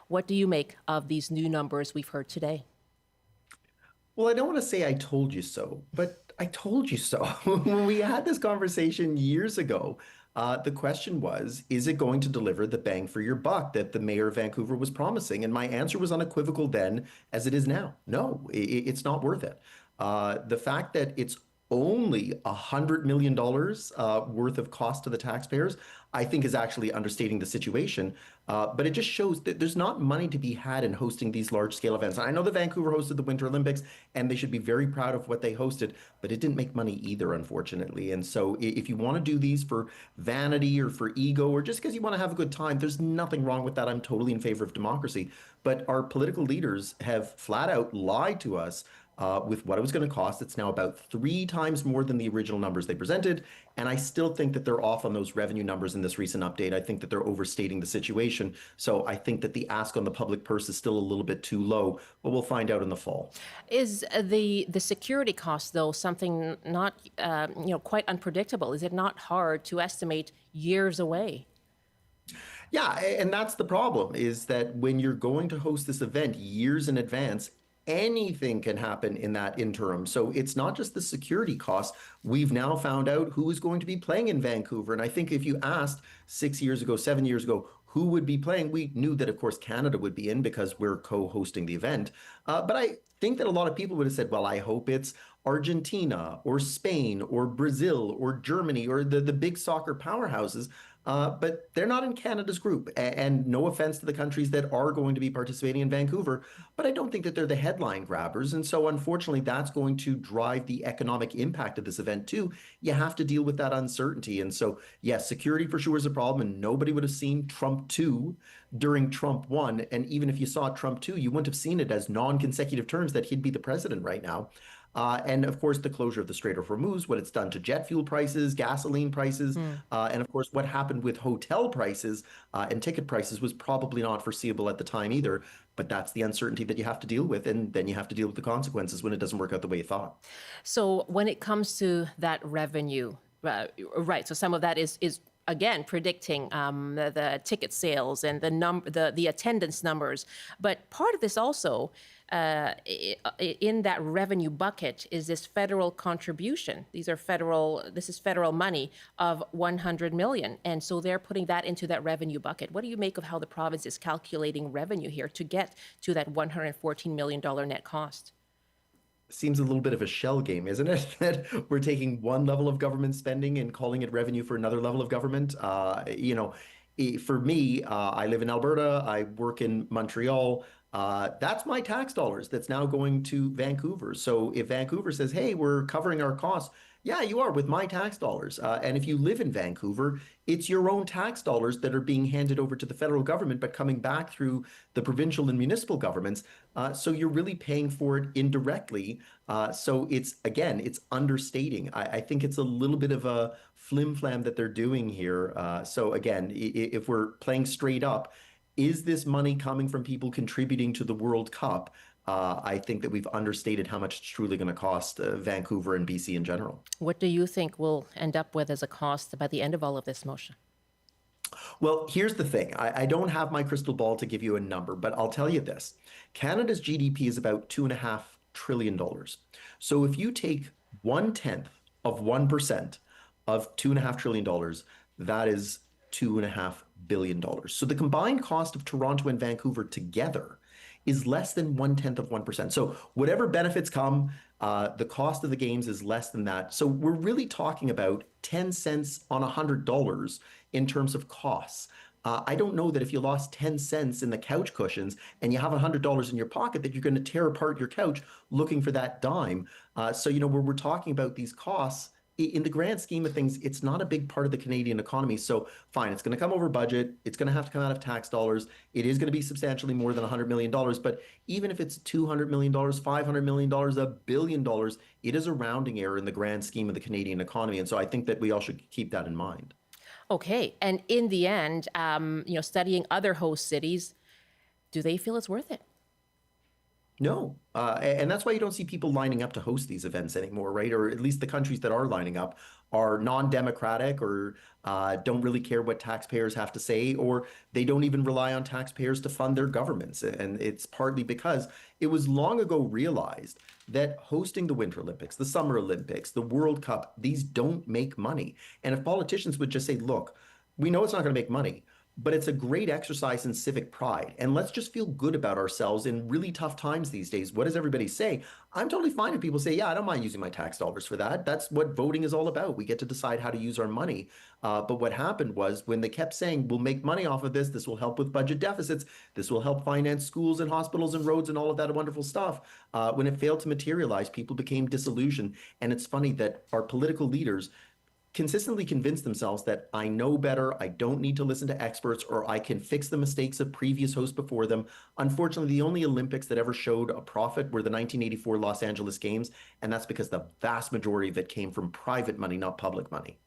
What do you make of these new numbers we've heard today? Well, I don't want to say I told you so, but I told you so. When we had this conversation years ago, the question was, is it going to deliver the bang for your buck that the mayor of Vancouver was promising? And my answer was unequivocal then as it is now. No, it's not worth it. The fact that it's only $100 million worth of cost to the taxpayers, I think is actually understating the situation. But it just shows that there's not money to be had in hosting these large scale events. And I know that Vancouver hosted the Winter Olympics and they should be very proud of what they hosted, but it didn't make money either, unfortunately. And so if you want to do these for vanity or for ego or just because you want to have a good time, there's nothing wrong with that. I'm totally in favor of democracy. But our political leaders have flat out lied to us with what it was going to cost. It's now about 3 times more than the original numbers they presented. And I still think that they're off on those revenue numbers in this recent update. I think that they're overstating the situation. So I think that the ask on the public purse is still a little bit too low, but we'll find out in the fall. Is the security cost, though, something not quite unpredictable? Is it not hard to estimate years away? Yeah, and that's the problem is that when you're going to host this event years in advance, anything can happen in that interim. So it's not just the security costs. We've now found out who is going to be playing in Vancouver. And I think if you asked 6 years ago, 7 years ago, who would be playing, we knew that, of course, Canada would be in because we're co-hosting the event. But I think that a lot of people would have said, well, I hope it's Argentina or Spain or Brazil or Germany or the big soccer powerhouses. But they're not in Canada's group. And no offense to the countries that are going to be participating in Vancouver, but I don't think that they're the headline grabbers. And so, unfortunately, that's going to drive the economic impact of this event too. You have to deal with that uncertainty. And so, yes, security for sure is a problem. And nobody would have seen Trump 2 during Trump 1. And even if you saw Trump 2, you wouldn't have seen it as non-consecutive terms that he'd be the president right now. And of course, the closure of the Strait of Hormuz, what it's done to jet fuel prices, gasoline prices, and of course, what happened with hotel prices and ticket prices was probably not foreseeable at the time either. But that's the uncertainty that you have to deal with. And then you have to deal with the consequences when it doesn't work out the way you thought. So when it comes to that revenue, right? So some of that is again predicting the ticket sales and the attendance numbers. But part of this also in that revenue bucket is this federal contribution. This is federal money of 100 million. And so they're putting that into that revenue bucket. What do you make of how the province is calculating revenue here to get to that $114 million net cost? Seems a little bit of a shell game, isn't it? That we're taking one level of government spending and calling it revenue for another level of government. For me, I live in Alberta. I work in Montreal. That's my tax dollars that's now going to Vancouver. So if Vancouver says, hey, we're covering our costs, yeah, you are with my tax dollars. And if you live in Vancouver, it's your own tax dollars that are being handed over to the federal government, but coming back through the provincial and municipal governments. So you're really paying for it indirectly. So again, it's understating. I think it's a little bit of a flim flam that they're doing here. So again, if we're playing straight up, is this money coming from people contributing to the World Cup? I think that we've understated how much it's truly going to cost Vancouver and BC in general. What do you think we'll end up with as a cost by the end of all of this, Moshe? Well, here's the thing. I don't have my crystal ball to give you a number, but I'll tell you this. Canada's GDP is about $2.5 trillion. So if you take 1/10 of 1% of $2.5 trillion, that is $2.5 billion. So the combined cost of Toronto and Vancouver together is less than 1/10 of 1%. So whatever benefits come, the cost of the games is less than that. So we're really talking about 10 cents on $100 in terms of costs. I don't know that if you lost 10 cents in the couch cushions and you have $100 in your pocket that you're going to tear apart your couch looking for that dime. So, where we're talking about these costs, in the grand scheme of things, it's not a big part of the Canadian economy. So fine, it's going to come over budget. It's going to have to come out of tax dollars. It is going to be substantially more than $100 million. But even if it's $200 million, $500 million, $1 billion, it is a rounding error in the grand scheme of the Canadian economy. And so I think that we all should keep that in mind. Okay, and in the end, studying other host cities, do they feel it's worth it? No. And that's why you don't see people lining up to host these events anymore, right? Or at least the countries that are lining up are non-democratic or don't really care what taxpayers have to say, or they don't even rely on taxpayers to fund their governments. And it's partly because it was long ago realized that hosting the Winter Olympics, the Summer Olympics, the World Cup, these don't make money. And if politicians would just say, look, we know it's not going to make money, but it's a great exercise in civic pride. And let's just feel good about ourselves in really tough times these days. What does everybody say? I'm totally fine if people say, yeah, I don't mind using my tax dollars for that. That's what voting is all about. We get to decide how to use our money. But what happened was when they kept saying, we'll make money off of this, this will help with budget deficits, this will help finance schools and hospitals and roads and all of that wonderful stuff. When it failed to materialize, people became disillusioned. And it's funny that our political leaders consistently convince themselves that I know better, I don't need to listen to experts, or I can fix the mistakes of previous hosts before them. Unfortunately, the only Olympics that ever showed a profit were the 1984 Los Angeles Games, and that's because the vast majority of it came from private money, not public money.